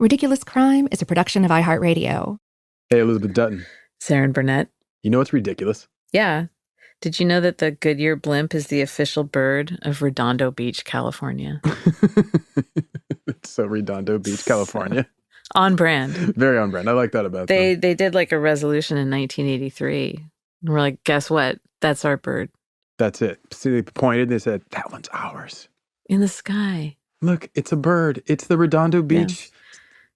Ridiculous Crime is a production of iHeartRadio. Hey, Elizabeth Dutton. Zaron Burnett. You know what's ridiculous? Yeah. Did you know that the Goodyear blimp is the official bird of Redondo Beach, California? It's so Redondo Beach, California. On brand. Very on brand. I like that about them. They did like a resolution in 1983. And we're like, guess what? That's our bird. That's it. See, they pointed, they said, that one's ours. In the sky. Look, it's a bird. It's the Redondo Beach. Yeah.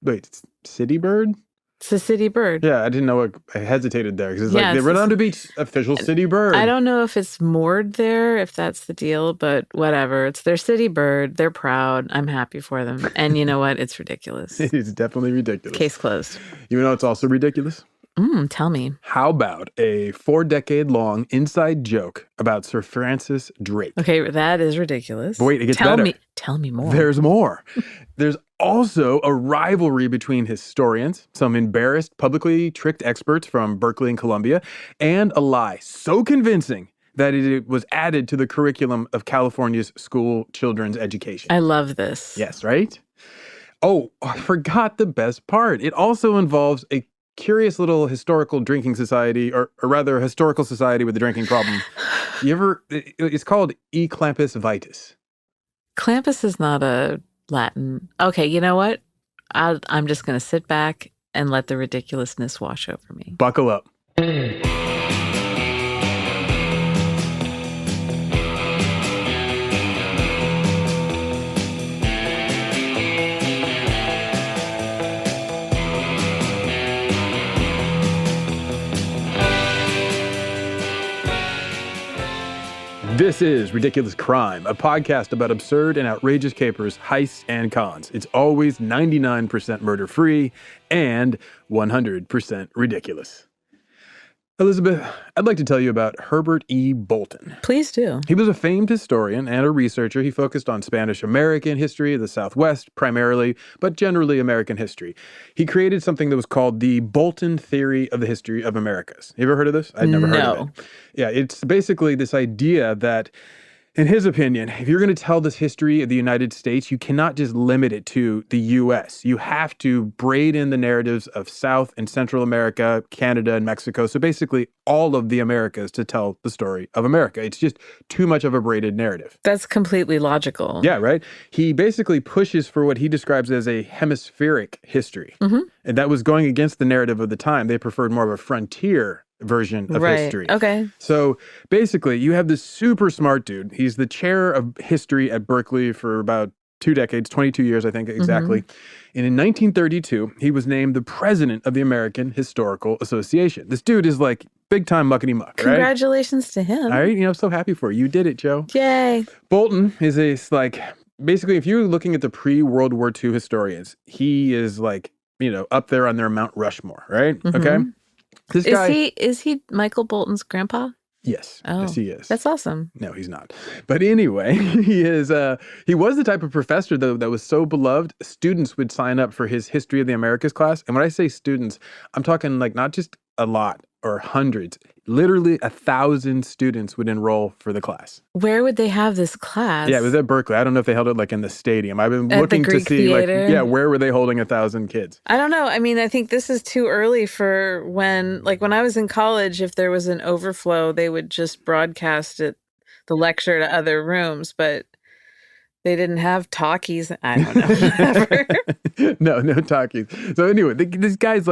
Wait, it's city bird? It's a city bird. Yeah, I didn't know what, I hesitated there because it's like the Redondo Beach official city bird. I don't know if it's moored there, if that's the deal, but whatever. It's their city bird. They're proud. I'm happy for them. And you know what? It's ridiculous. It's definitely ridiculous. Case closed. You know it's also ridiculous? Tell me. How about a 4-decade-long inside joke about Sir Francis Drake? Okay, that is ridiculous. But wait, it gets better. Tell me more. There's more. There's also a rivalry between historians, some embarrassed, publicly tricked experts from Berkeley and Columbia, and a lie so convincing that it was added to the curriculum of California's school children's education. I love this. Yes, right? Oh, I forgot the best part. It also involves a curious little historical drinking society, or rather a historical society with a drinking problem. It's called E. Clampus Vitus. Clampus is not a Latin. Okay, you know what? I'm just going to sit back and let the ridiculousness wash over me. Buckle up. This is Ridiculous Crime, a podcast about absurd and outrageous capers, heists, and cons. It's always 99% murder-free and 100% ridiculous. Elizabeth, I'd like to tell you about Herbert E. Bolton. Please do. He was a famed historian and a researcher. He focused on Spanish-American history, the Southwest primarily, but generally American history. He created something that was called the Bolton Theory of the History of Americas. You ever heard of this? I'd never heard of it. Yeah, it's basically this idea that, in his opinion, if you're going to tell this history of the United States, you cannot just limit it to the U.S. You have to braid in the narratives of South and Central America, Canada, and Mexico. So basically all of the Americas to tell the story of America. It's just too much of a braided narrative. That's completely logical. Yeah, right? He basically pushes for what he describes as a hemispheric history. Mm-hmm. And that was going against the narrative of the time. They preferred more of a frontier version of history. Okay. So basically, you have this super smart dude. He's the chair of history at Berkeley for about 2 decades, 22 years, I think, exactly. Mm-hmm. And in 1932, he was named the president of the American Historical Association. This dude is like big time muckety muck, right? Congratulations to him. All right, I'm so happy for you. You did it, Joe. Yay. Bolton is basically, if you're looking at the pre-World War II historians, he is up there on their Mount Rushmore, right? Mm-hmm. Okay. This guy, is he Michael Bolton's grandpa? Yes. Oh, yes, he is. That's awesome. No, he's not. But anyway, he was the type of professor, though, that was so beloved, students would sign up for his History of the Americas class. And when I say students, I'm talking not just a lot or hundreds, literally 1,000 students would enroll for the class. Where would they have this class? Yeah, it was at Berkeley. I don't know if they held it in the stadium. I've been looking to see where were they holding 1,000 kids? I don't know. I mean, I think this is too early for when I was in college, if there was an overflow, they would just broadcast the lecture to other rooms, but they didn't have talkies. I don't know. No talkies. So anyway, this guy's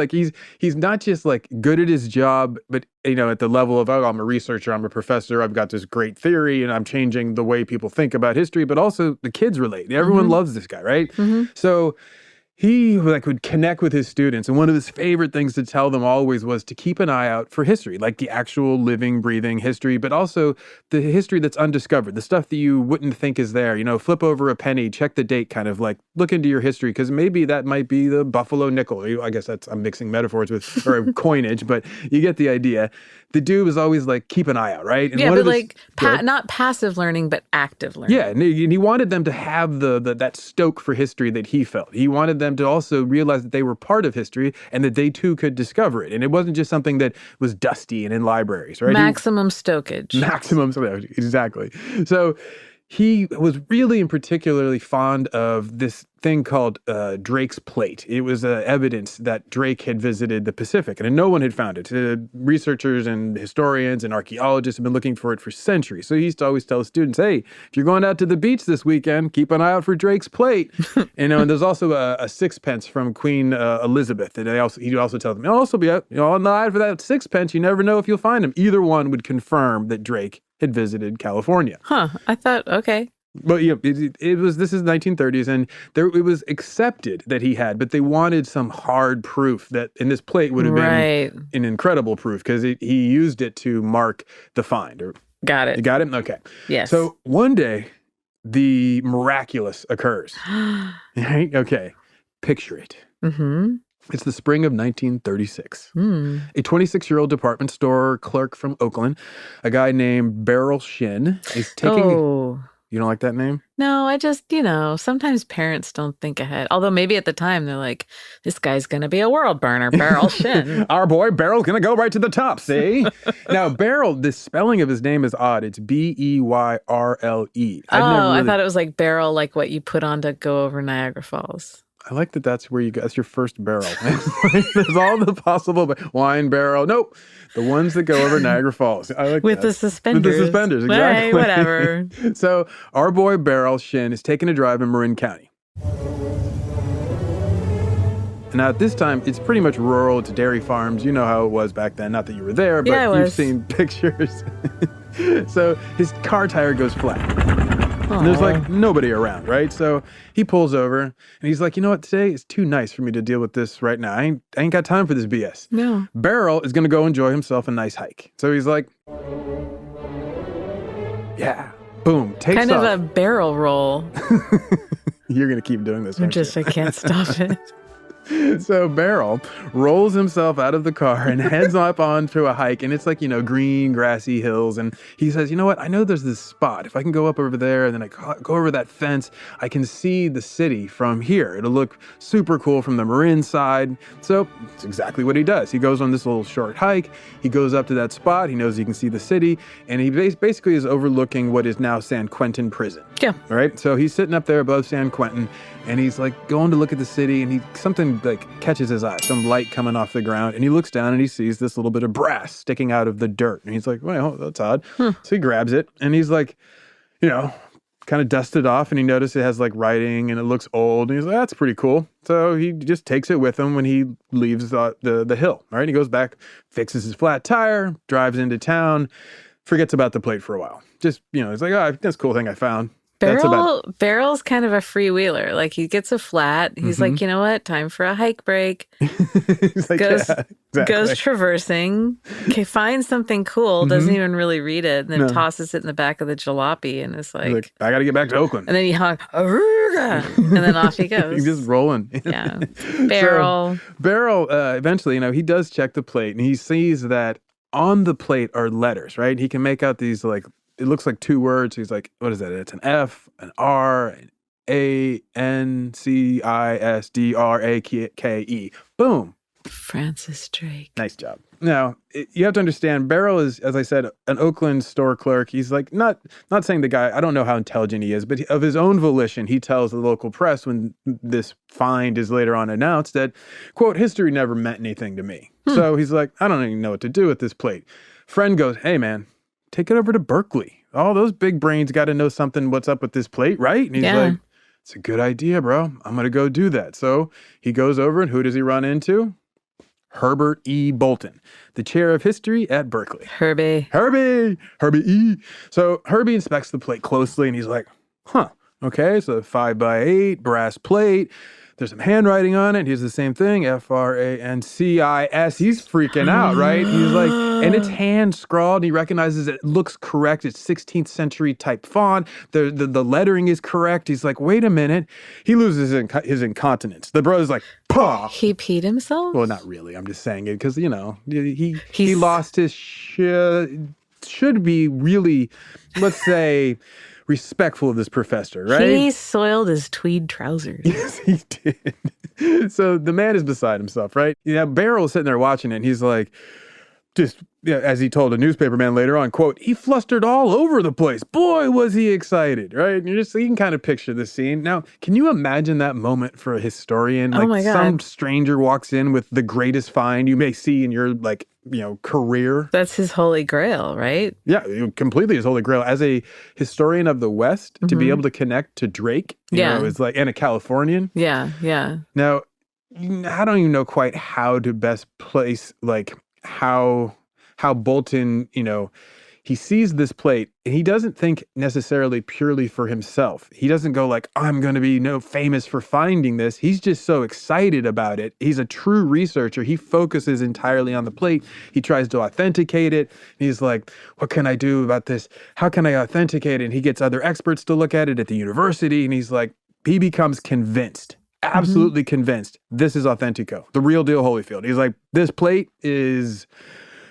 he's not just good at his job, but at the level of, I'm a researcher, I'm a professor, I've got this great theory, and I'm changing the way people think about history, but also the kids relate. Everyone loves this guy, right? Mm-hmm. So he would connect with his students, and one of his favorite things to tell them always was to keep an eye out for history, like the actual living, breathing history, but also the history that's undiscovered, the stuff that you wouldn't think is there. Flip over a penny, check the date, kind of look into your history, because maybe that might be the Buffalo nickel. I guess I'm mixing metaphors with or coinage, but you get the idea. The dude was always keep an eye out, right? And not passive learning, but active learning. Yeah, and he wanted them to have that stoke for history that he felt. He wanted them to also realize that they were part of history and that they too could discover it. And it wasn't just something that was dusty and in libraries, right? Maximum stokage. Maximum stokage, exactly. So he was really and particularly fond of this thing called Drake's Plate. It was evidence that Drake had visited the Pacific, and no one had found it. Researchers and historians and archaeologists have been looking for it for centuries. So he used to always tell students, hey, if you're going out to the beach this weekend, keep an eye out for Drake's Plate. And there's also a sixpence from Queen Elizabeth. And he'd also tell them, also be on the eye for that sixpence. You never know if you'll find him. Either one would confirm that Drake had visited California. Huh. I thought, okay. But this is 1930s, and it was accepted that he had, but they wanted some hard proof that, and this plate would have been an incredible proof because he used it to mark the find. Got it. You got it? Okay. Yes. So one day, the miraculous occurs. Right? Okay. Picture it. Mm-hmm. It's the spring of 1936. A 26-year-old department store clerk from Oakland, a guy named Beryl Shin, is taking... You don't like that name? No, I just, sometimes parents don't think ahead. Although maybe at the time they're like, this guy's going to be a world burner, Beryl Shin. Our boy Beryl's going to go right to the top, see? Now, Beryl, the spelling of his name is odd. It's Beyrle. I thought it was like barrel, like what you put on to go over Niagara Falls. I like that that's where you go. That's your first barrel. There's all the possible wine barrel. Nope. The ones that go over Niagara Falls. I like With that. the suspenders. With the suspenders, exactly. Hey, whatever. So our boy Beryl Shin is taking a drive in Marin County. Now, at this time, it's pretty much rural. It's dairy farms. You know how it was back then. Not that you were there, but you've seen pictures. So his car tire goes flat. And there's like nobody around, right? So he pulls over and he's like, you know what, today is too nice for me to deal with this right now. I ain't got time for this BS. No. Beryl is going to go enjoy himself a nice hike. So he's like, yeah, boom, takes off. Kind of a barrel roll. You're going to keep doing this, aren't I can't stop it. So Beryl rolls himself out of the car and heads up onto a hike. And it's like, green, grassy hills. And he says, you know what? I know there's this spot. If I can go up over there and then I go over that fence, I can see the city from here. It'll look super cool from the Marin side. So it's exactly what he does. He goes on this little short hike. He goes up to that spot. He knows he can see the city. And he basically is overlooking what is now San Quentin Prison. Yeah. All right. So he's sitting up there above San Quentin. And he's like going to look at the city, and something like catches his eye, some light coming off the ground, and he looks down and he sees this little bit of brass sticking out of the dirt. And he's like, well, that's odd. So he grabs it and he's like, kind of dusted off, and he notices it has like writing and it looks old. And he's like, that's pretty cool. So he just takes it with him when he leaves the hill. All right. He goes back, fixes his flat tire, drives into town, forgets about the plate for a while. Just, he's like, oh, that's a cool thing I found. Beryl's kind of a freewheeler. Like, he gets a flat. He's like, you know what? Time for a hike break. He's like, goes traversing. Okay, finds something cool. Doesn't even really read it. And then tosses it in the back of the jalopy. And it's like, I got to get back to Oakland. And then he honks, and then off he goes. He's just rolling. Yeah. Beryl. So, Beryl, eventually, he does check the plate. And he sees that on the plate are letters, right? He can make out these, like, it looks like two words. He's like, what is that? It's an F, an R, an ANCISDRAKE. Boom. Francis Drake. Nice job. Now, you have to understand, Beryl is, as I said, an Oakland store clerk. He's like, not saying the guy, I don't know how intelligent he is, but of his own volition, he tells the local press when this find is later on announced that, quote, history never meant anything to me. So he's like, I don't even know what to do with this plate. Friend goes, hey, man, take it over to Berkeley. All those big brains got to know what's up with this plate, right? And he's like, it's a good idea, bro. I'm going to go do that. So he goes over, and who does he run into? Herbert E. Bolton, the chair of history at Berkeley. Herbie E. So Herbie inspects the plate closely, and he's like, okay, so 5x8 brass plate. There's some handwriting on it. Here's the same thing, FRANCIS. He's freaking out, right? He's like, and it's hand scrawled. He recognizes it looks correct. It's 16th century type font. The lettering is correct. He's like, wait a minute. He loses his incontinence. The brother's like, pah. He peed himself? Well, not really. I'm just saying it because, he lost his should be really, let's say, respectful of this professor, right? He soiled his tweed trousers. Yes, he did. So the man is beside himself, right? Beryl's sitting there watching it, and he's like, just as he told a newspaperman later on, quote, he flustered all over the place. Boy, was he excited, right? And you can kind of picture the scene. Now, can you imagine that moment for a historian? Oh my God. Some stranger walks in with the greatest find you may see in your career. That's his holy grail, right? Yeah, completely his holy grail. As a historian of the West, to be able to connect to Drake, you know, is like, and a Californian. Yeah, yeah. Now, I don't even know quite how to best place, like, how Bolton, he sees this plate and he doesn't think necessarily purely for himself. He doesn't go like, I'm going to be famous for finding this. He's just so excited about it. He's a true researcher. He focuses entirely on the plate. He tries to authenticate it. He's like, what can I do about this? How can I authenticate it? And he gets other experts to look at it at the university. And he's like, he becomes convinced. Absolutely convinced this is Authentico, the real deal Holyfield. He's like, this plate is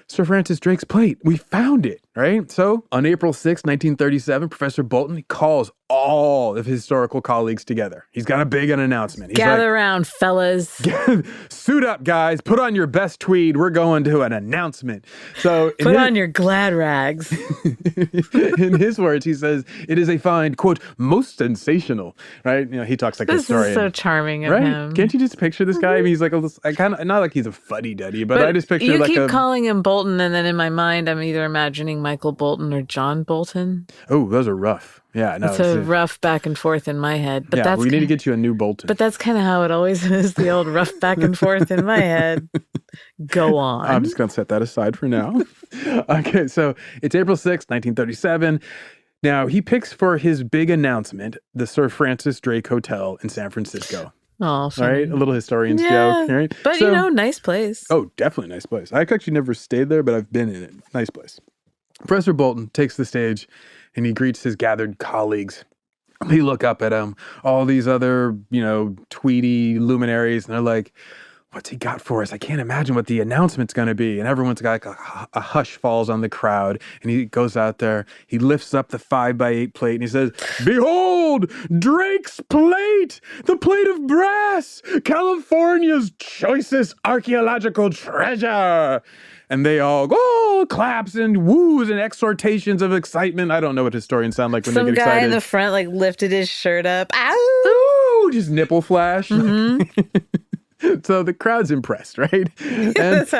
Sir Francis Drake's plate. We found it, right? So on April 6, 1937, Professor Bolton calls all of his historical colleagues together. He's got a big announcement. He's Gather around, fellas. Suit up, guys. Put on your best tweed. We're going to an announcement. So Put on your glad rags. In his words, he says, it is a find, quote, most sensational, right? He talks like a historian. This is so charming of right? him. Can't you just picture this guy? I mean, he's like, not like he's a fuddy-duddy, but I just picture you like keep calling him Bolton, and then in my mind, I'm either imagining Michael Bolton or John Bolton. Oh, those are rough. Yeah, no. It's a rough back and forth in my head. But we need to get you a new Bolton. But that's kind of how it always is, the old rough back and forth in my head. Go on. I'm just going to set that aside for now. Okay, so it's April 6th, 1937. Now, he picks for his big announcement the Sir Francis Drake Hotel in San Francisco. Oh, all right, a little historian's joke, right? But, nice place. Oh, definitely nice place. I've actually never stayed there, but I've been in it. Nice place. Professor Bolton takes the stage and he greets his gathered colleagues. They look up at him, all these other, tweedy luminaries, and they're like, what's he got for us? I can't imagine what the announcement's going to be. And everyone's got a hush falls on the crowd. And he goes out there, he lifts up the 5x8 plate and he says, behold, Drake's plate, the plate of brass, California's choicest archaeological treasure. And they all go, claps and woos and exhortations of excitement. I don't know what historians sound like when they get excited. Some guy in the front lifted his shirt up. Ow! Ooh, just nipple flash. So the crowd's impressed, right? And that's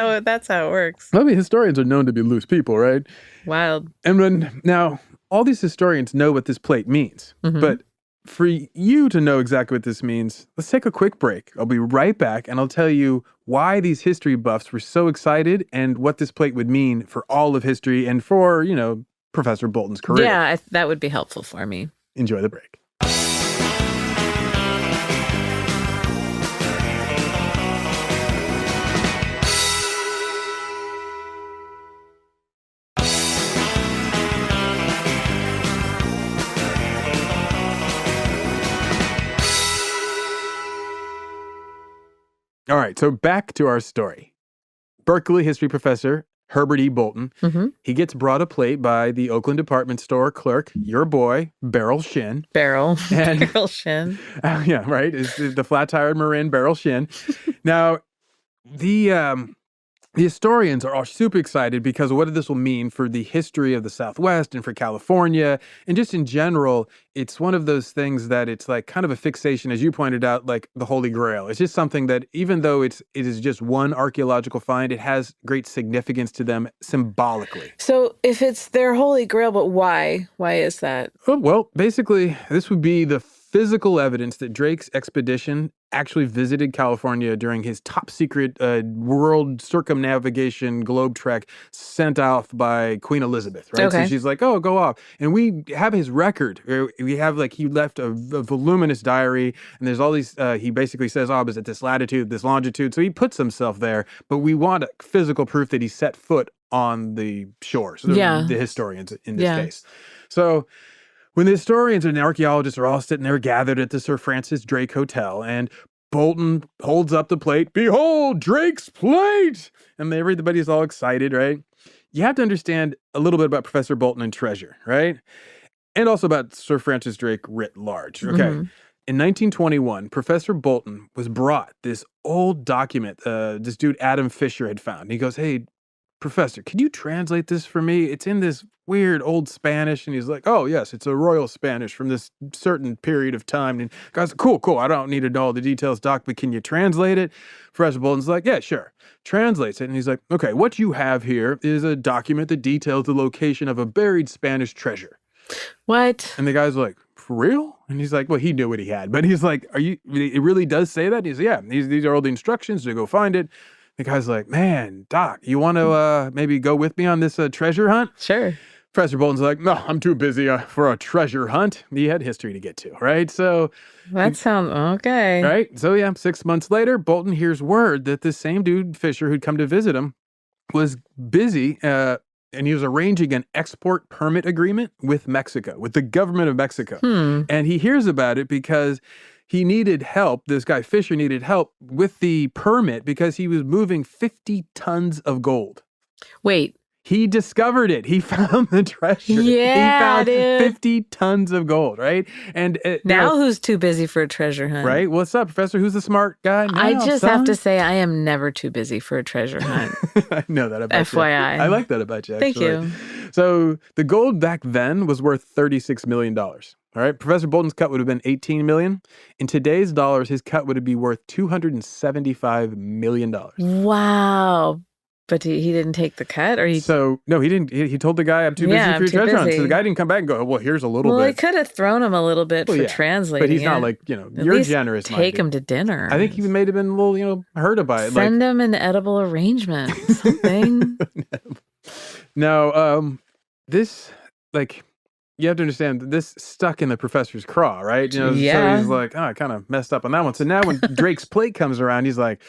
how it works. I mean, historians are known to be loose people, right? Wild. And now all these historians know what this plate means, but for you to know exactly what this means, let's take a quick break. I'll be right back, and I'll tell you why these history buffs were so excited and what this plate would mean for all of history and for, Professor Bolton's career. Yeah, that would be helpful for me. Enjoy the break. All right, so back to our story. Berkeley history professor Herbert E. Bolton, he gets brought a plate by the Oakland department store clerk, your boy, Beryl Shin. Beryl Shin. Yeah, right, is the flat-tired Marin Beryl Shin. Now, the historians are all super excited because of what this will mean for the history of the Southwest and for California. And just in general, it's one of those things that it's like kind of a fixation, as you pointed out, like the Holy Grail. It's just something that even though it is just one archaeological find, it has great significance to them symbolically. So if it's their Holy Grail, but why? Why is that? Well, basically, this would be the physical evidence that Drake's expedition actually visited California during his top secret world circumnavigation globe trek sent off by Queen Elizabeth, right? Okay. So she's like, oh, go off. And we have his record. We have he left a voluminous diary and there's all these, he basically says, I was at this latitude, this longitude. So he puts himself there, but we want physical proof that he set foot on the shores, the historians in this case. So when the historians and archaeologists are all sitting there gathered at the Sir Francis Drake Hotel, and Bolton holds up the plate, behold, Drake's plate! And everybody's all excited, right? You have to understand a little bit about Professor Bolton and treasure, right? And also about Sir Francis Drake writ large, okay? In 1921, Professor Bolton was brought this old document this dude Adam Fisher had found. He goes, hey, Professor, could you translate this for me? It's in this weird old Spanish. And he's like, oh, yes, it's a royal Spanish from this certain period of time. And guys, cool. I don't need to know all the details, Doc, but can you translate it? Professor Bolton's like, yeah, sure. Translates it. And he's like, okay, what you have here is a document that details the location of a buried Spanish treasure. What? And the guy's like, for real? And he's like, well, he knew what he had. But he's like, it really does say that? He's like, yeah, these are all the instructions to go find it. The guy's like, man, Doc, you want to maybe go with me on this treasure hunt? Sure. Professor Bolton's like, no, I'm too busy for a treasure hunt. He had history to get to, right? So that sounds okay. Right? So yeah, 6 months later, Bolton hears word that this same dude, Fisher, who'd come to visit him, was busy and he was arranging an export permit agreement with Mexico, with the government of Mexico. And he hears about it because he needed help. This guy, Fisher, needed help with the permit because he was moving 50 tons of gold. Wait. He discovered it. He found the treasure. Yeah, he found 50 tons of gold, right? And now who's too busy for a treasure hunt? Right? What's up, Professor? Who's the smart guy now, I just son? have to say I am never too busy for a treasure hunt. I know that about FYI. you. I like that about you, actually. Thank you. So the gold back then was worth $36 million. All right? Professor Bolton's cut would have been $18 million. In today's dollars, his cut would be worth $275 million. Wow. But he didn't take the cut? No, he didn't. He told the guy, I'm too busy for your treasure hunt. So the guy didn't come back and go, well, here's a little bit. Well, I could have thrown him a little bit for translating. But he's not like, you're generous. Take him to dinner. I think he may have been a little, hurt by it. Send him an edible arrangement, something. No, this, you have to understand, this stuck in the professor's craw, right? So he's like, I kind of messed up on that one. So now when Drake's plate comes around, he's like,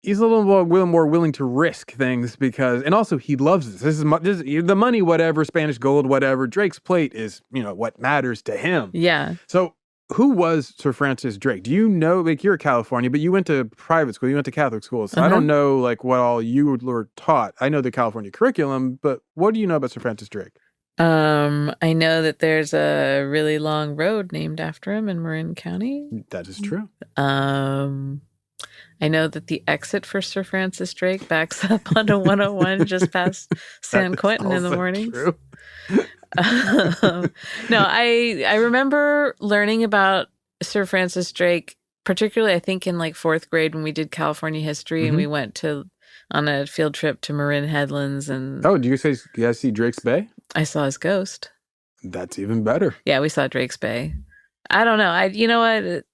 he's a little more willing to risk things because, and also he loves this. This is the money, whatever, Spanish gold, whatever. Drake's plate is, what matters to him. Yeah. So who was Sir Francis Drake? Do you know, you're in California, but you went to private school, you went to Catholic school. So I don't know, what all you were taught. I know the California curriculum, but what do you know about Sir Francis Drake? I know that there's a really long road named after him in Marin County. That is true. I know that the exit for Sir Francis Drake backs up onto 101 just past San Quentin in the mornings. True. No, I remember learning about Sir Francis Drake, particularly I think in fourth grade when we did California history and we went on a field trip to Marin Headlands. And oh, do you guys see Drake's Bay? I saw his ghost. That's even better. Yeah, we saw Drake's Bay. I don't know. You know what?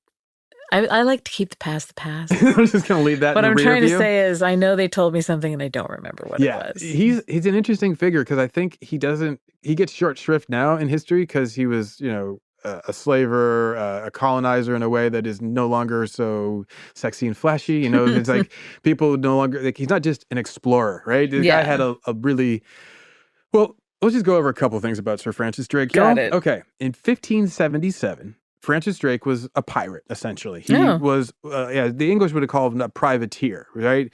I like to keep the past the past. I'm just going to leave that What in the I'm rear trying view. to say is I know they told me something and I don't remember what it was. He's an interesting figure because I think he gets short shrift now in history because he was, a slaver, a colonizer in a way that is no longer so sexy and flashy. It's like people no longer, he's not just an explorer, right? The guy had a really, well, let's just go over a couple things about Sir Francis Drake. Got it. Okay. In 1577, Francis Drake was a pirate, essentially. He was, the English would have called him a privateer, right?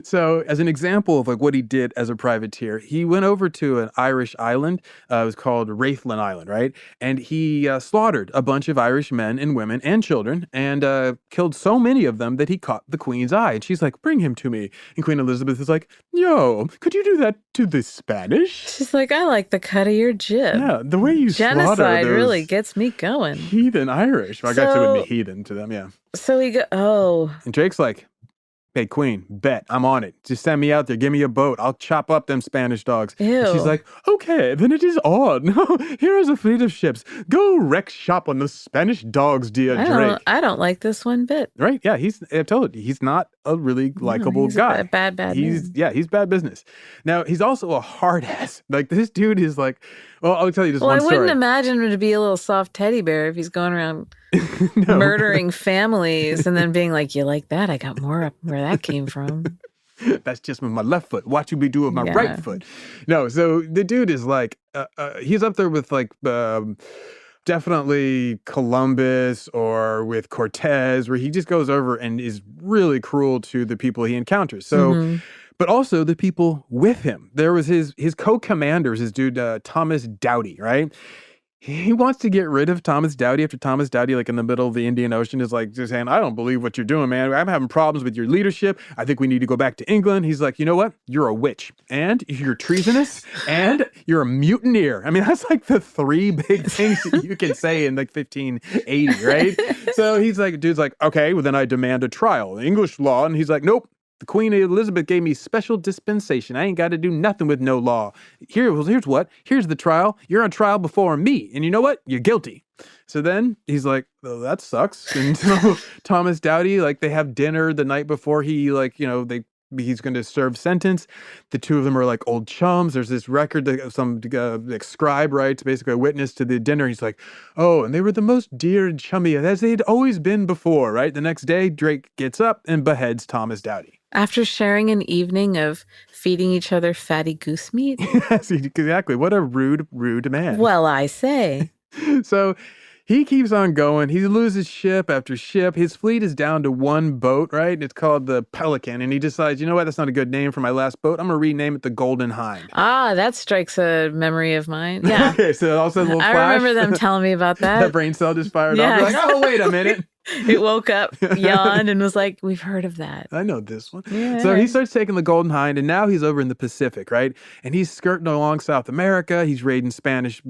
So, as an example of what he did as a privateer, he went over to an Irish island. It was called Rathlin Island, right? And he slaughtered a bunch of Irish men and women and children and killed so many of them that he caught the Queen's eye. And she's like, bring him to me. And Queen Elizabeth is like, yo, could you do that to the Spanish? She's like, I like the cut of your jib. Yeah, the way you genocide really gets me going. Heathen Irish. Well, I guess it would be heathen to them, yeah. So and Drake's like, hey, Queen, bet, I'm on it. Just send me out there. Give me a boat. I'll chop up them Spanish dogs. Ew. And she's like, okay, then it is on. Here is a fleet of ships. Go wreck shop on the Spanish dogs, dear Drake. I don't like this one bit. Right? Yeah, I told you, he's not a really likable guy. A bad he's man. He's bad business. Now, he's also a hard ass. This dude is well, I'll tell you this one story. I wouldn't imagine him to be a little soft teddy bear if he's going around murdering families and then being like, you like that? I got more up where that came from. That's just with my left foot. Watch you be doing my right foot. No, so the dude is he's up there with definitely Columbus or with Cortez, where he just goes over and is really cruel to the people he encounters. So, but also the people with him. There was his co-commanders, his dude, Thomas Doughty, right? he wants to get rid of Thomas Doughty after Thomas Doughty, like in the middle of the Indian Ocean, is like just saying, I don't believe what you're doing, man. I'm having problems with your leadership. I think we need to go back to England. He's like, you know what? You're a witch and you're treasonous and you're a mutineer. I mean, that's like the three big things that you can say in like 1580, right? So he's like, dude's like, okay, well then I demand a trial, English law. And he's like, nope. The Queen Elizabeth gave me special dispensation. I ain't got to do nothing with no law. Here's what. Here's the trial. You're on trial before me. And you know what? You're guilty. So then he's like, oh, that sucks. And so Thomas Doughty, like they have dinner the night before he he's going to serve sentence. The two of them are like old chums. There's this record that some scribe writes, basically a witness to the dinner. He's like, oh, and they were the most dear and chummy as they'd always been before, right? The next day, Drake gets up and beheads Thomas Doughty. After sharing an evening of feeding each other fatty goose meat? Yes, exactly. What a rude man. Well, I say. So he keeps on going. He loses ship after ship. His fleet is down to one boat, right? It's called the Pelican. And he decides, you know what? That's not a good name for my last boat. I'm going to rename it the Golden Hind. Ah, that strikes a memory of mine. Yeah. Okay, so also a little flash. I remember them telling me about that. That brain cell just fired off. You're like, oh, wait a minute. It woke up, yawned, and was like, we've heard of that. I know this one. Yeah. So he starts taking the Golden Hind, and now he's over in the Pacific, right? And he's skirting along South America. He's raiding Spanish,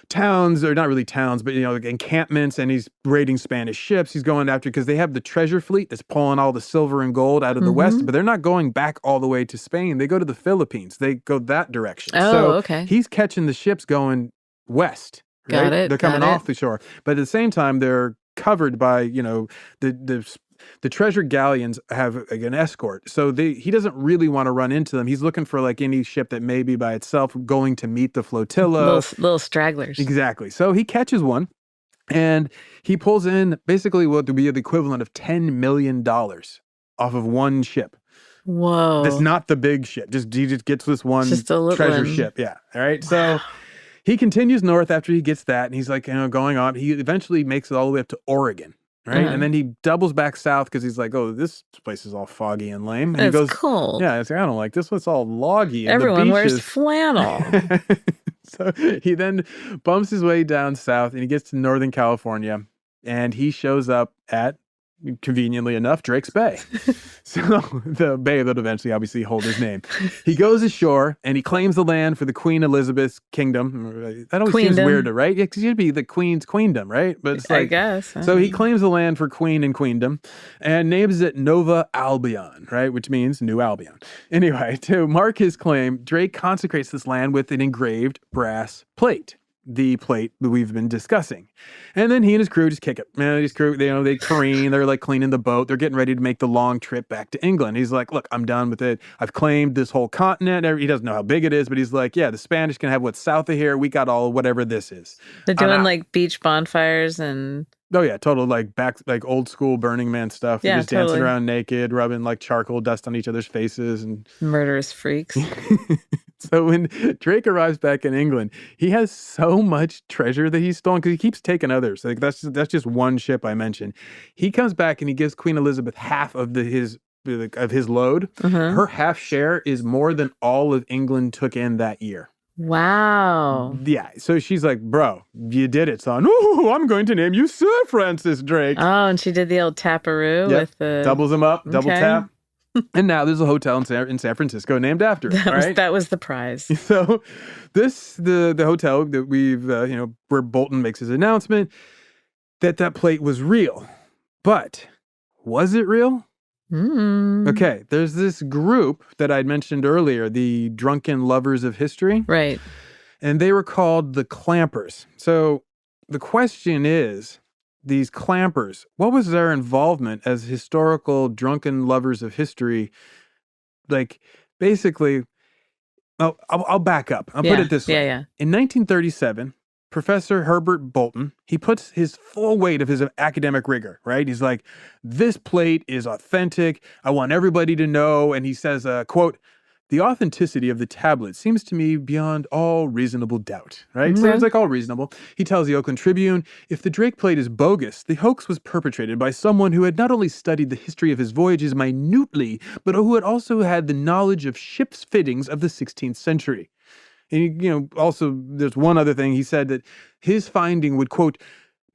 towns, or not really towns, but, encampments, and he's raiding Spanish ships. He's going after, because they have the treasure fleet that's pulling all the silver and gold out of the West, but they're not going back all the way to Spain. They go to the Philippines. They go that direction. Oh, so okay. He's catching the ships going west. Right? Got it. They're coming off the shore. But at the same time, they're covered by, the treasure galleons have like an escort. So he doesn't really want to run into them. He's looking for like any ship that may be by itself going to meet the flotilla. Little stragglers. Exactly. So he catches one and he pulls in basically what would be the equivalent of $10 million off of one ship. Whoa. That's not the big ship. He just gets this one treasure ship. Yeah. All right. So he continues north after he gets that, and he's like, going on. He eventually makes it all the way up to Oregon, right? And then he doubles back south because he's like, oh, this place is all foggy and lame. And he goes, cold. Yeah, it's like, I don't like this one. It's all loggy. And everyone wears flannel. So he then bumps his way down south, and he gets to Northern California, and he shows up at, conveniently enough, Drake's Bay. So the bay that eventually obviously hold his name. He goes ashore and he claims the land for the Queen Elizabeth's kingdom. That always seems weird, right? Yeah, because it should be the Queen's queendom, right? But it's like, I guess. So he claims the land for Queen and Queendom and names it Nova Albion, right? Which means New Albion. Anyway, to mark his claim, Drake consecrates this land with an engraved brass plate. The plate that we've been discussing. And then he and his crew just kick it. Man, his crew, they careen, they're like cleaning the boat. They're getting ready to make the long trip back to England. He's like, look, I'm done with it. I've claimed this whole continent. He doesn't know how big it is, but he's like, yeah, the Spanish can have what's south of here. We got all whatever this is. They're doing like beach bonfires and... Oh yeah, total like old school Burning Man stuff. They're just dancing around naked, rubbing like charcoal dust on each other's faces and murderous freaks. So when Drake arrives back in England, he has so much treasure that he's stolen because he keeps taking others. Like that's just one ship I mentioned. He comes back and he gives Queen Elizabeth half of his load. Her half share is more than all of England took in that year. Wow. Yeah. So she's like, bro, you did it, son. Ooh, I'm going to name you Sir Francis Drake. Oh, and she did the old taparoo with the... Doubles them up, double tap. And now there's a hotel in San Francisco named after her. That was the prize. So the hotel that we've, where Bolton makes his announcement that plate was real. But was it real? Okay, there's this group that I'd mentioned earlier, the Drunken Lovers of History. Right. And they were called the Clampers. So the question is, these Clampers, what was their involvement as historical drunken lovers of history? Like, basically, I'll back up. I'll put it this way. Yeah. In 1937, Professor Herbert Bolton, he puts his full weight of his academic rigor, right? He's like, this plate is authentic. I want everybody to know. And he says, quote, the authenticity of the tablet seems to me beyond all reasonable doubt, right? So it's like all reasonable. He tells the Oakland Tribune, if the Drake plate is bogus, the hoax was perpetrated by someone who had not only studied the history of his voyages minutely, but who had also had the knowledge of ship's fittings of the 16th century. And, also there's one other thing. He said that his finding would, quote,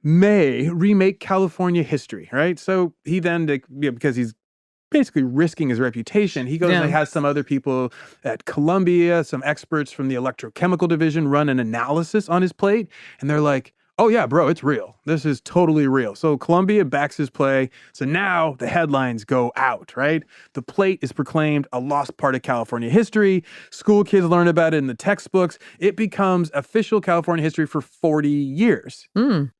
may remake California history, right? So he then, because he's basically risking his reputation, he goes and has some other people at Columbia, some experts from the electrochemical division run an analysis on his plate. And they're like, oh yeah, bro, it's real. This is totally real. So Columbia backs his play. So now the headlines go out, right? The plate is proclaimed a lost part of California history. School kids learn about it in the textbooks. It becomes official California history for 40 years.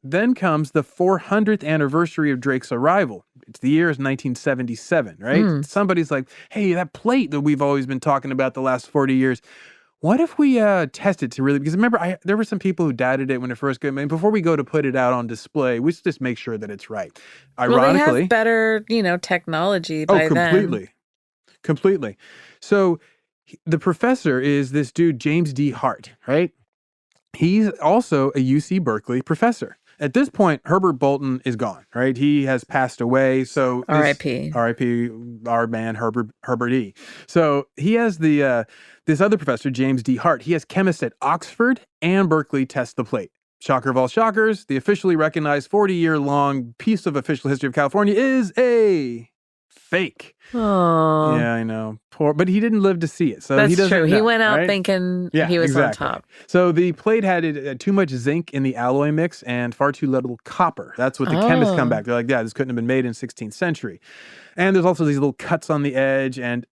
Then comes the 400th anniversary of Drake's arrival. It's the year is 1977, right? Somebody's like, hey, that plate that we've always been talking about the last 40 years, what if we test it to really, because remember, there were some people who doubted it when it first came in. Before we go to put it out on display, we should just make sure that it's right. Ironically, well, they have better, technology by then. Completely. So the professor is this dude, James D. Hart, right? He's also a UC Berkeley professor. At this point, Herbert Bolton is gone, right? He has passed away. So R.I.P. Our man, Herbert E. So he has this other professor, James D. Hart. He has chemists at Oxford and Berkeley test the plate. Shocker of all shockers, the officially recognized 40-year-long piece of official history of California is a fake. Oh, yeah, I know. Poor, but he didn't live to see it, so that's he doesn't true. know, He went out right? thinking he was exactly. on top. So the plate had too much zinc in the alloy mix and far too little copper. That's what the chemists come back. They're like, yeah, this couldn't have been made in 16th century. And there's also these little cuts on the edge, and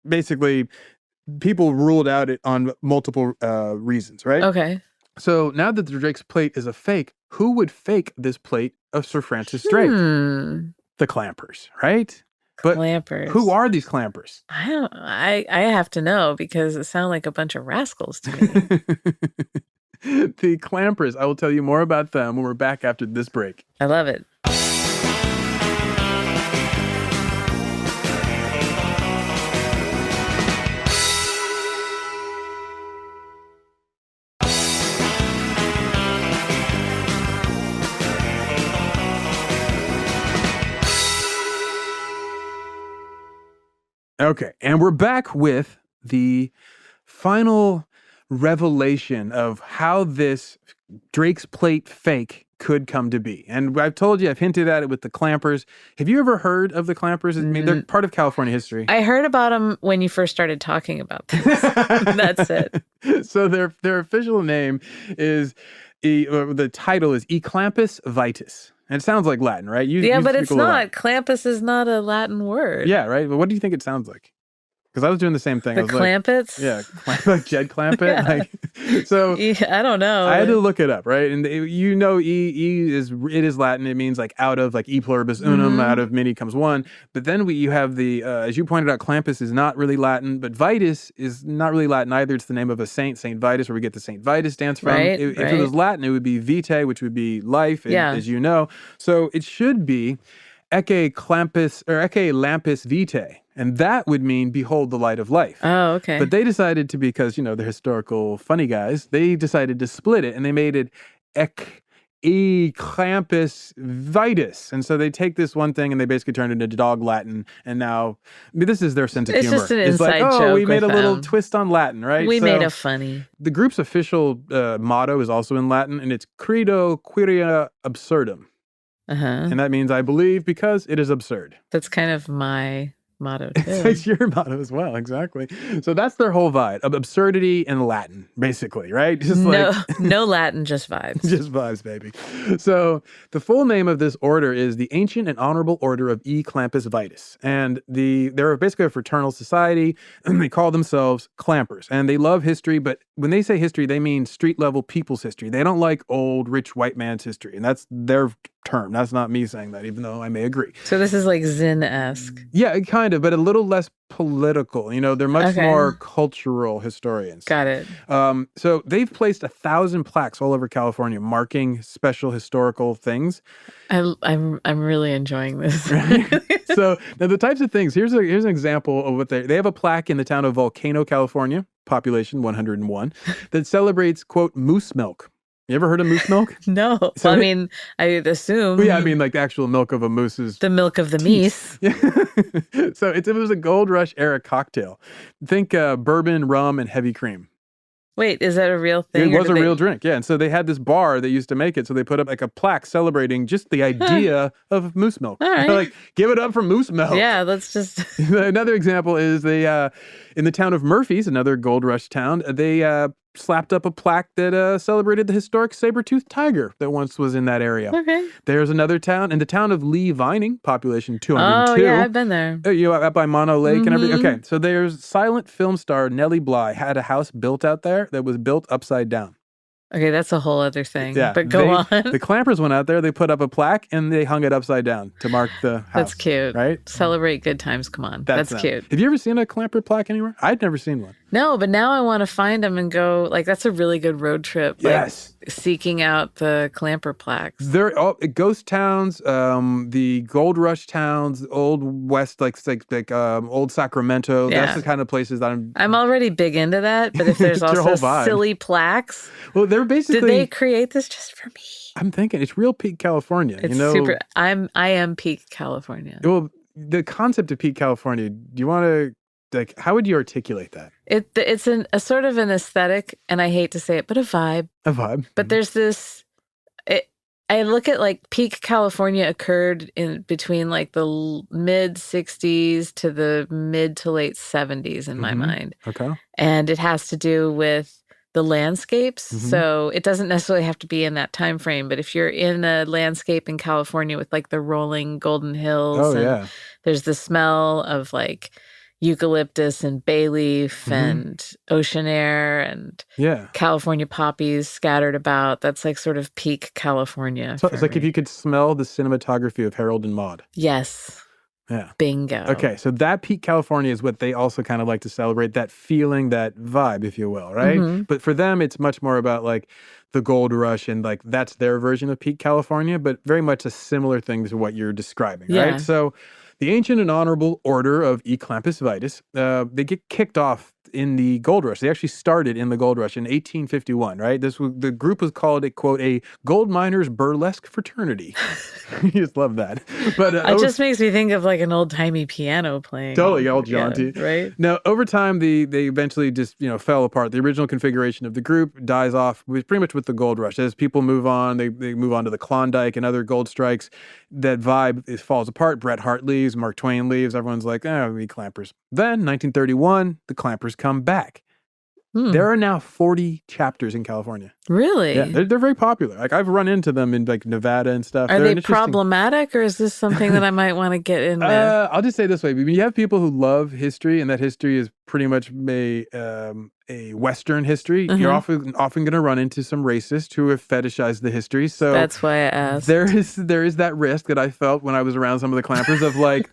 basically, people ruled out it on multiple reasons, right? Okay. So now that the Drake's plate is a fake, who would fake this plate of Sir Francis Drake? The Clampers, right? But Clampers. who are these Clampers? I have to know because it sounds like a bunch of rascals to me. The Clampers. I will tell you more about them when we're back after this break. I love it. Okay, and we're back with the final revelation of how this Drake's plate fake could come to be. And I've told you, I've hinted at it with the Clampers. Have you ever heard of the Clampers? I mean, they're part of California history. I heard about them when you first started talking about this. That's it. So their official name is, the title is Eclampus Vitus. And it sounds like Latin, right? But it's not. Clampus is not a Latin word. Yeah, right? But what do you think it sounds like? Because I was doing the same thing. The Clampets? Like Jed Clampett. I don't know. I had to look it up, right? And it is Latin. It means like out of, like e pluribus unum, out of many comes one. But then you have the, as you pointed out, Clampus is not really Latin, but Vitus is not really Latin either. It's the name of a saint, Saint Vitus, where we get the Saint Vitus dance from. Right, If it was Latin, it would be vitae, which would be life, as you know. So it should be Ecce Clampus or Ecce Lampus Vitae. And that would mean behold the light of life. Oh, okay. But they decided to, because, they're historical funny guys, they decided to split it and they made it Eclampus Vitus. And so they take this one thing and they basically turn it into dog Latin. And now, this is their sense of humor. It's just an inside like, joke. We made a little twist on Latin, right? We made a funny. The group's official motto is also in Latin, and it's Credo Quiria Absurdum. And that means I believe because it is absurd. That's kind of my motto too. It's your motto as well, exactly. So that's their whole vibe of absurdity and Latin, basically, right? Just no Latin, just vibes. Just vibes, baby. So the full name of this order is the Ancient and Honorable Order of Eclampus Vitus, and they're basically a fraternal society, and they call themselves Clampers, and they love history. But when they say history, they mean street level people's history. They don't like old rich white man's history, and that's their term. That's not me saying that, even though I may agree. So this is like Zen-esque. Yeah, kind of, but a little less political. They're much more cultural historians. Got it. So they've placed 1,000 plaques all over California marking special historical things. I'm really enjoying this. Right? So now the types of things, here's an example of what they have a plaque in the town of Volcano, California, population 101, that celebrates, quote, moose milk. You ever heard of moose milk? No. So I'd assume. Well, yeah, like the actual milk of a moose's the milk of the meese. Yeah. So it was a gold rush era cocktail. Think bourbon, rum, and heavy cream. Wait, is that a real thing? It was a real drink, yeah. And so they had this bar that used to make it, so they put up like a plaque celebrating just the idea of moose milk. All right. Like, give it up for moose milk. Yeah, let's just... Another example is in the town of Murphy's, another gold rush town, they slapped up a plaque that celebrated the historic saber-toothed tiger that once was in that area. Okay. There's another town, in the town of Lee Vining, population 202. Oh, yeah, I've been there. Up by Mono Lake and everything. Okay, so there's silent film star Nellie Bly had a house built out there that was built upside down. Okay, that's a whole other thing. Yeah, but go on. The Clampers went out there, they put up a plaque, and they hung it upside down to mark the house. That's cute. Right? Celebrate good times. Come on. That's cute. Have you ever seen a Clamper plaque anywhere? I'd never seen one. No, but now I want to find them and go, like, that's a really good road trip. Yes. Like, seeking out the Clamper plaques. They're ghost towns, the gold rush towns, old west, like old Sacramento. Yeah. That's the kind of places that I'm already big into that, but if there's It's your also whole vibe. silly plaques, Well, they're basically. did they create this just for me? I'm thinking it's real peak California. It's super. I am peak California. Well, the concept of peak California. Do you want to how would you articulate that? It's a sort of an aesthetic, and I hate to say it, but a vibe. A vibe. But there's this. I look at like peak California occurred in between like the mid 60s to the mid to late 70s in my mind. Okay. And it has to do with the landscapes. So it doesn't necessarily have to be in that time frame, but if you're in a landscape in California with like the rolling golden hills, there's the smell of like eucalyptus and bay leaf and ocean air and California poppies scattered about. That's like sort of peak California. So it's like if you could smell the cinematography of Harold and Maude. Yes. Yeah. Bingo. Okay, so that peak California is what they also kind of like to celebrate, that feeling, that vibe, if you will, right? But for them, it's much more about like the gold rush and like that's their version of peak California, but very much a similar thing to what you're describing, right? So the Ancient and Honorable Order of E. Clampus Vitus, they get kicked off in the gold rush. They actually started in the gold rush in 1851, right? The group was called a gold miners burlesque fraternity. You just love that. But it just makes me think of like an old timey piano playing. Totally old jaunty, right? Now over time, they eventually just fell apart. The original configuration of the group dies off pretty much with the gold rush. As people move on, they move on to the Klondike and other gold strikes. That vibe falls apart. Bret Hart leaves, Mark Twain leaves. Everyone's like, we Clampers. Then 1931, the Clampers come back. There are now 40 chapters in California. Really? Yeah, they're very popular. Like I've run into them in like Nevada and stuff. Are they problematic, or is this something that I might want to get in with? I'll just say it this way: you have people who love history, and that history is pretty much a Western history. You're often going to run into some racists who have fetishized the history. So that's why I asked. There is that risk that I felt when I was around some of the Clampers of like,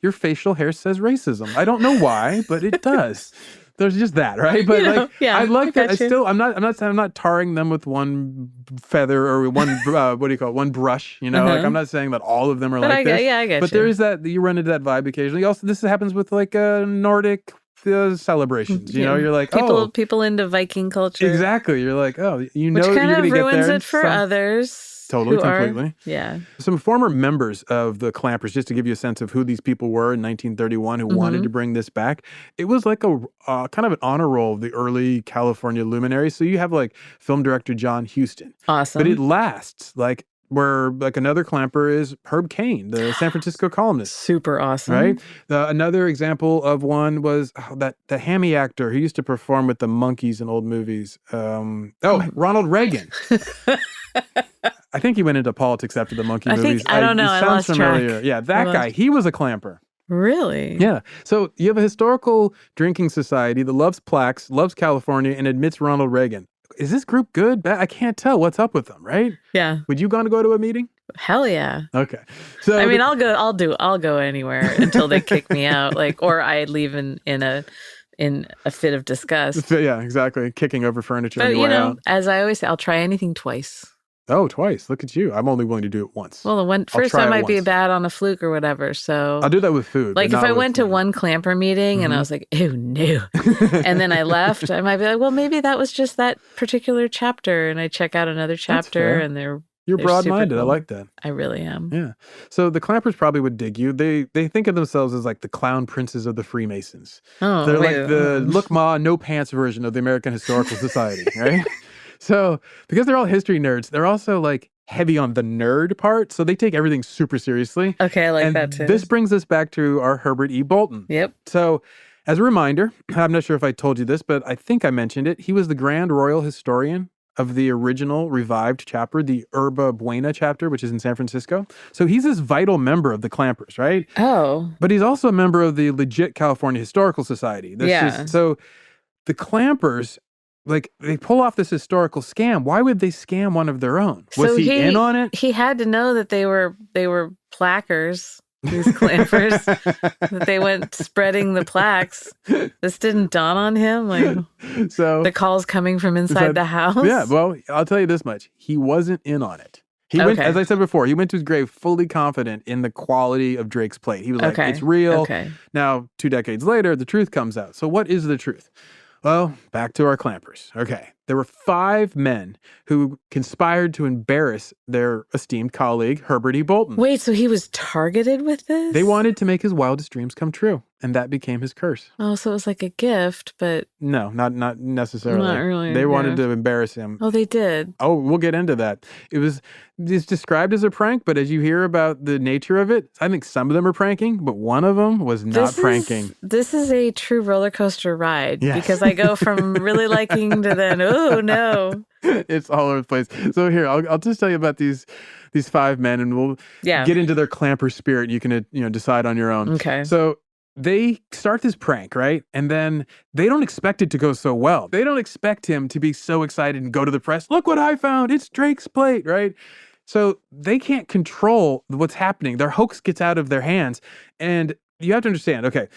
your facial hair says racism. I don't know why, but it does. There's just that, right? But I like that. I'm not tarring them with one feather or one one brush. Like I'm not saying that all of them are like this. I get but there is that you run into that vibe occasionally. Also, this happens with like Nordic celebrations. You're like people into Viking culture. Exactly. You're like, which you're kind gonna of get there. ruins it for others. Totally, completely. Yeah. Some former members of the Clampers, just to give you a sense of who these people were in 1931 who wanted to bring this back. It was like a kind of an honor roll of the early California luminaries. So you have like film director John Huston. Awesome. But it lasts like where like another Clamper is Herb Caen, the San Francisco columnist. Super awesome. Right? Another example of one was the hammy actor who used to perform with the monkeys in old movies. Ronald Reagan. I think he went into politics after the monkey movies. I don't know. I lost familiar. track. Yeah, that guy. He was a Clamper. Really? Yeah. So you have a historical drinking society that loves plaques, loves California, and admits Ronald Reagan. Is this group good? I can't tell what's up with them, right? Yeah. Would you want to go to a meeting? Hell yeah. Okay. So I mean, I'll go anywhere until they kick me out, or I leave in a fit of disgust. Yeah, exactly. Kicking over furniture. But out. As I always say, I'll try anything twice. Oh, twice. Look at you. I'm only willing to do it once. Well, the first time might be bad on a fluke or whatever. So I'll do that with food. Like if I went to one Clamper meeting and I was like, oh no. And then I left, I might be like, well, maybe that was just that particular chapter. And I check out another chapter and they're You're They're super broad-minded. I cool. like that. I really am. Yeah. So the Clampers probably would dig you. They think of themselves as like the clown princes of the Freemasons. Oh, They're wait. like the look ma, no pants version of the American Historical Society, right? So because they're all history nerds, they're also like heavy on the nerd part. So they take everything super seriously. Okay, I like And that too. this brings us back to our Herbert E. Bolton. Yep. So as a reminder, I'm not sure if I told you this, but I think I mentioned it. He was the Grand Royal Historian of the original revived chapter, the Yerba Buena chapter, which is in San Francisco. So he's this vital member of the Clampers, right? Oh. But he's also a member of the legit California Historical Society. So the Clampers, like, they pull off this historical scam. Why would they scam one of their own? Was he in on it? He had to know that they were plackers. These clampers, that they went spreading the plaques. This didn't dawn on him, like so the calls coming from inside the house. Yeah, well, I'll tell you this much: he wasn't in on it. He went, as I said before, he went to his grave fully confident in the quality of Drake's plate. He was like, "It's real." Okay. Now, 2 decades later, the truth comes out. So, what is the truth? Well, back to our Clampers. Okay. There were 5 men who conspired to embarrass their esteemed colleague, Herbert E. Bolton. Wait, so he was targeted with this? They wanted to make his wildest dreams come true, and that became his curse. Oh, so it was like a gift, but... No, not necessarily. Not really. They wanted to embarrass him. Oh, they did? Oh, we'll get into that. It's described as a prank, but as you hear about the nature of it, I think some of them are pranking, but one of them was not pranking. This is a true roller coaster ride, yes. Because I go from really liking to then, oh, no. It's all over the place. So here, I'll just tell you about these 5 men, and we'll get into their Clamper spirit. You can decide on your own. Okay. So they start this prank, right? And then they don't expect it to go so well. They don't expect him to be so excited and go to the press. Look what I found. It's Drake's plate, right? So they can't control what's happening. Their hoax gets out of their hands. And you have to understand, okay,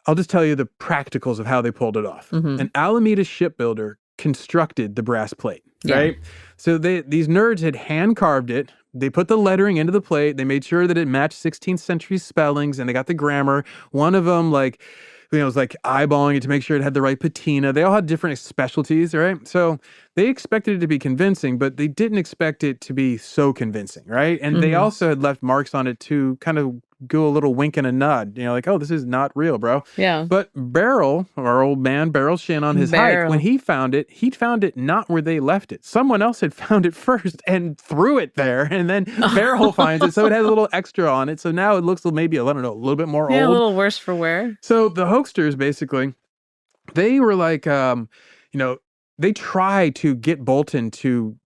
I'll just tell you the practicals of how they pulled it off. Mm-hmm. An Alameda shipbuilder constructed the brass plate, right? So these nerds had hand carved it. They put the lettering into the plate. They made sure that it matched 16th century spellings, and they got the grammar. One of them, was like eyeballing it to make sure it had the right patina. They all had different specialties, right? So they expected it to be convincing, but they didn't expect it to be so convincing, right? And they also had left marks on it to kind of go a little wink and a nod, like, oh, this is not real, bro. Yeah. But Beryl, our old man, Beryl Shin on his hike, when he found it not where they left it. Someone else had found it first and threw it there, and then Beryl finds it, so it has a little extra on it. So now it looks maybe, I don't know, a little bit more old. Yeah, a little worse for wear. So the hoaxsters, basically, they were like, they try to get Bolton to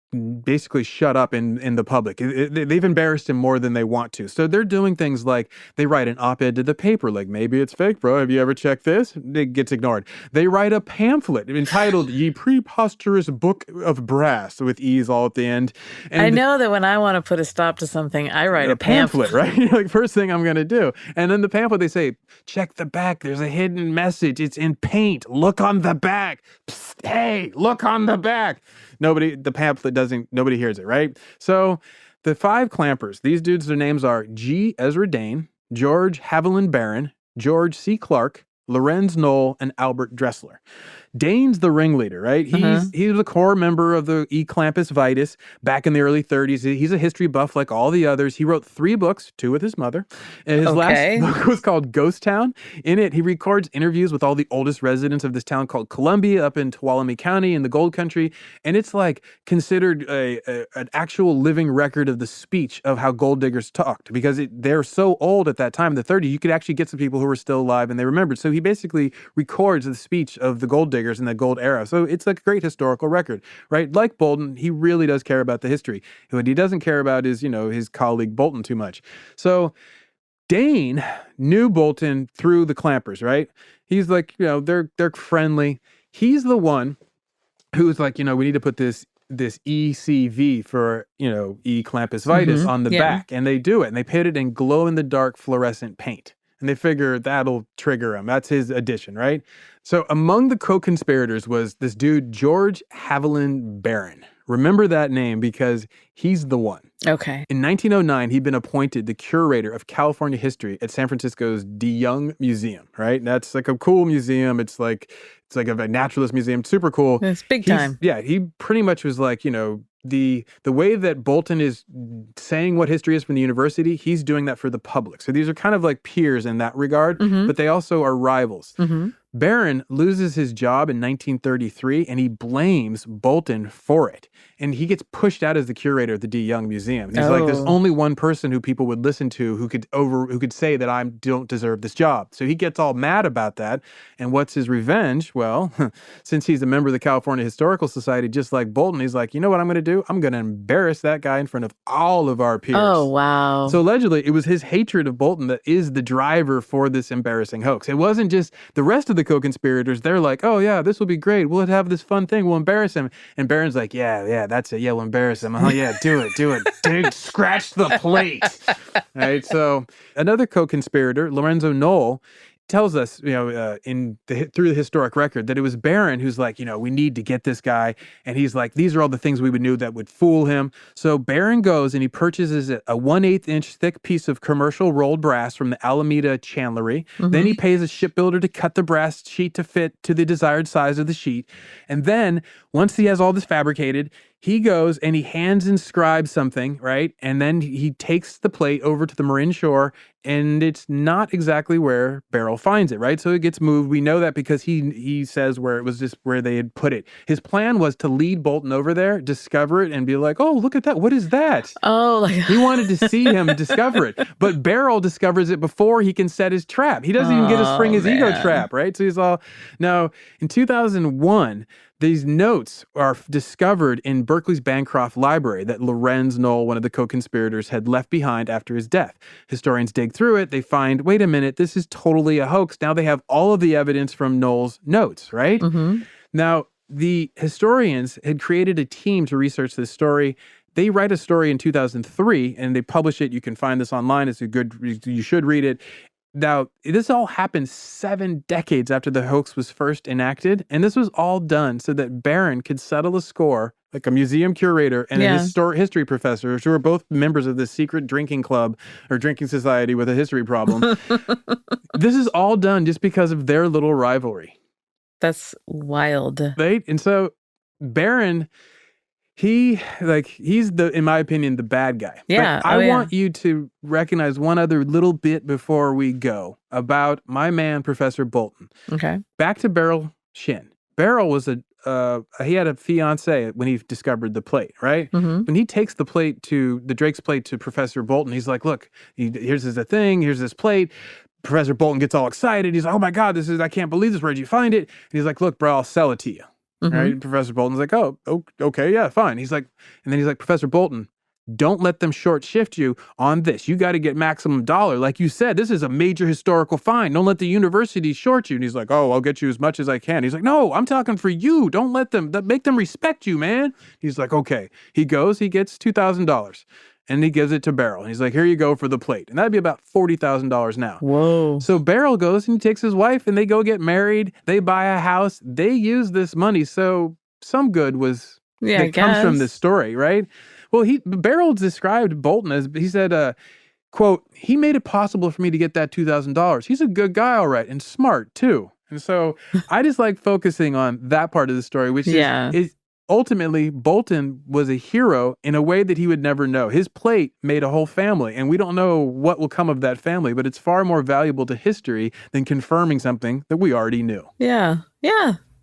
basically shut up in the public. They've embarrassed him more than they want to. So they're doing things like they write an op-ed to the paper, like, maybe it's fake, bro. Have you ever checked this? It gets ignored. They write a pamphlet entitled Ye Preposterous Book of Brass, with E's all at the end. And I know that when I want to put a stop to something, I write a pamphlet. Right? Like, first thing I'm going to do. And then the pamphlet, they say, check the back. There's a hidden message. It's in paint. Look on the back. Psst, hey, look on the back. Nobody hears it, right? So the 5 Clampers, these dudes, their names are G. Ezra Dane, George Haviland Barron, George C. Clark, Lorenz Knoll, and Albert Dressler. Dane's the ringleader, right? He's a core member of the E. Clampus Vitus back in the early 30s. He's a history buff like all the others. He wrote 3 books, 2 with his mother. And his last book was called Ghost Town. In it, he records interviews with all the oldest residents of this town called Columbia up in Tuolumne County in the Gold Country. And it's like considered an actual living record of the speech of how gold diggers talked, because they're so old at that time, in the 30s, you could actually get some people who were still alive and they remembered. So he basically records the speech of the gold diggers in the gold era. So it's like a great historical record, right? Like Bolton, he really does care about the history. What he doesn't care about is, his colleague Bolton too much. So Dane knew Bolton through the Clampers, right? He's like, they're friendly. He's the one who's like, we need to put this ECV for, E. Clampus Vitus on the back. And they do it. And they paint it in glow-in-the-dark fluorescent paint. And they figure that'll trigger him. That's his addition, right? So among the co-conspirators was this dude, George Haviland Barron. Remember that name because he's the one. Okay. In 1909, he'd been appointed the curator of California history at San Francisco's DeYoung Museum, right? That's like a cool museum. It's like a naturalist museum. Super cool. It's big time. Yeah, he pretty much was like, the way that Bolton is saying what history is from the university, he's doing that for the public. So these are kind of like peers in that regard, but they also are rivals. Barron loses his job in 1933, and he blames Bolton for it. And he gets pushed out as the curator of the D. Young Museum. And he's like, there's only one person who people would listen to who could say that I don't deserve this job. So he gets all mad about that. And what's his revenge? Well, since he's a member of the California Historical Society, just like Bolton, he's like, you know what I'm going to do? I'm going to embarrass that guy in front of all of our peers. Oh, wow. So allegedly, it was his hatred of Bolton that is the driver for this embarrassing hoax. It wasn't just the rest of the co-conspirators. They're like, oh, yeah, this will be great. We'll have this fun thing. We'll embarrass him. And Barron's like, yeah, that's it. Yeah, we'll embarrass him. Oh, yeah, do it. Dude, scratch the plate. Right? So another co-conspirator, Lorenzo Knoll, tells us, through the historic record that it was Barron who's like, we need to get this guy. And he's like, these are all the things we would knew that would fool him. So Barron goes and he purchases a 1/8 inch thick piece of commercial rolled brass from the Alameda Chandlery. Then he pays a shipbuilder to cut the brass sheet to fit to the desired size of the sheet. And then once he has all this fabricated, he goes and he hands inscribes something, right? And then he takes the plate over to the Marin shore, and it's not exactly where Beryl finds it, right? So it gets moved. We know that because he says where it was just where they had put it. His plan was to lead Bolton over there, discover it, and be like, oh, look at that. What is that? Oh, he wanted to see him discover it. But Beryl discovers it before he can set his trap. He doesn't even get to spring his ego trap, right? So he's all... Now, in 2001... these notes are discovered in Berkeley's Bancroft Library that Lorenz Knoll, one of the co-conspirators, had left behind after his death. Historians dig through it. They find, wait a minute, this is totally a hoax. Now they have all of the evidence from Knoll's notes, right? Now, the historians had created a team to research this story. They write a story in 2003, and they publish it. You can find this online. You should read it. Now, this all happened 7 decades after the hoax was first enacted, and this was all done so that Barron could settle a score, like a museum curator and a history professor, who are both members of this secret drinking club or drinking society with a history problem. This is all done just because of their little rivalry. That's wild. Right? And so Barron... he's in my opinion, the bad guy. Yeah. But I want you to recognize one other little bit before we go about my man, Professor Bolton. Okay. Back to Beryl Shin. Beryl was he had a fiance when he discovered the plate, right? When he takes the Drake's plate to Professor Bolton, he's like, look, here's the thing, here's this plate. Professor Bolton gets all excited. He's like, oh my God, I can't believe this. Where'd you find it? And he's like, look, bro, I'll sell it to you. Right? Professor Bolton's like, oh, okay, yeah, fine. He's like, Professor Bolton, don't let them short shift you on this. You got to get maximum dollar. Like you said, this is a major historical find. Don't let the university short you. And he's like, oh, I'll get you as much as I can. He's like, no, I'm talking for you. Don't let them, make them respect you, man. He's like, okay. He goes, he gets $2,000. And he gives it to Beryl. And he's like, here you go for the plate. And that'd be about $40,000 now. Whoa. So Beryl goes and he takes his wife and they go get married. They buy a house. They use this money. So some good comes from this story, right? Well, Beryl described Bolton as, he said, quote, he made it possible for me to get that $2,000. He's a good guy, all right, and smart too. And so I just like focusing on that part of the story, which is ultimately, Bolton was a hero in a way that he would never know. His plate made a whole family, and we don't know what will come of that family, but it's far more valuable to history than confirming something that we already knew. Yeah.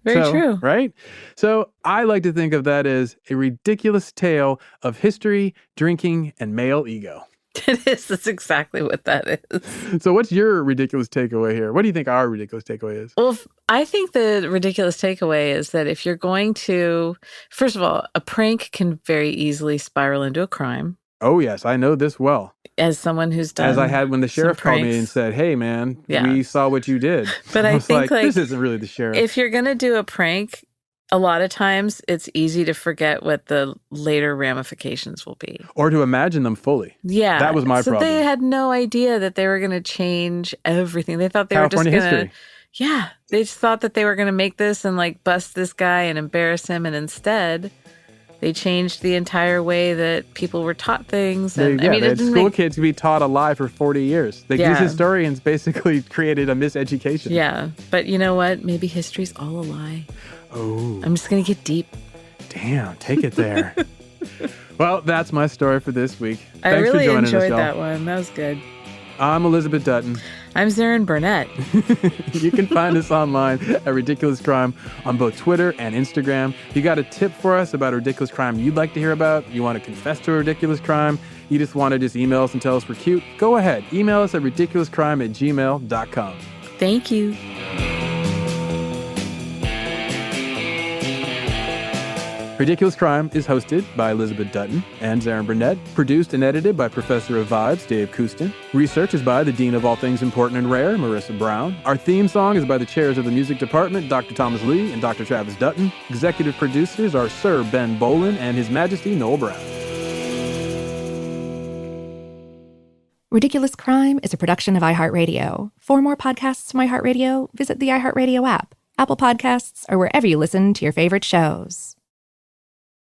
Very true. Right? So I like to think of that as a ridiculous tale of history, drinking, and male ego. It is. That's exactly what that is. So what's your ridiculous takeaway here? What do you think our ridiculous takeaway is? Well, I think the ridiculous takeaway is that if you're going to, first of all, a prank can very easily spiral into a crime. Oh, yes. I know this well. As someone who's done, as I had when the sheriff called me and said, hey, man, we saw what you did. But I think like, this isn't really the sheriff. If you're going to do a prank, a lot of times it's easy to forget what the later ramifications will be. Or to imagine them fully. Yeah. That was my problem. So they had no idea that they were going to change everything. They thought they were just going to... Yeah. They just thought that they were going to make this and like bust this guy and embarrass him. And instead, they changed the entire way that people were taught things. And, they had school kids to be taught a lie for 40 years. These historians basically created a miseducation. Yeah. But you know what? Maybe history's all a lie. Oh. I'm just going to get deep. Damn, take it there. Well, that's my story for this week. I Thanks really for joining us, enjoyed y'all. that one. That was good. I'm Elizabeth Dutton. I'm Zaron Burnett. You can find us online at Ridiculous Crime on both Twitter and Instagram. You got a tip for us about a ridiculous crime you'd like to hear about? You want to confess to a ridiculous crime? You just want to email us and tell us we're cute? Go ahead. Email us at ridiculouscrime@gmail.com. Thank you. Ridiculous Crime is hosted by Elizabeth Dutton and Zaron Burnett, produced and edited by Professor of Vibes, Dave Koustin. Research is by the Dean of All Things Important and Rare, Marissa Brown. Our theme song is by the chairs of the music department, Dr. Thomas Lee and Dr. Travis Dutton. Executive producers are Sir Ben Bolin and His Majesty Noel Brown. Ridiculous Crime is a production of iHeartRadio. For more podcasts from iHeartRadio, visit the iHeartRadio app, Apple Podcasts, or wherever you listen to your favorite shows.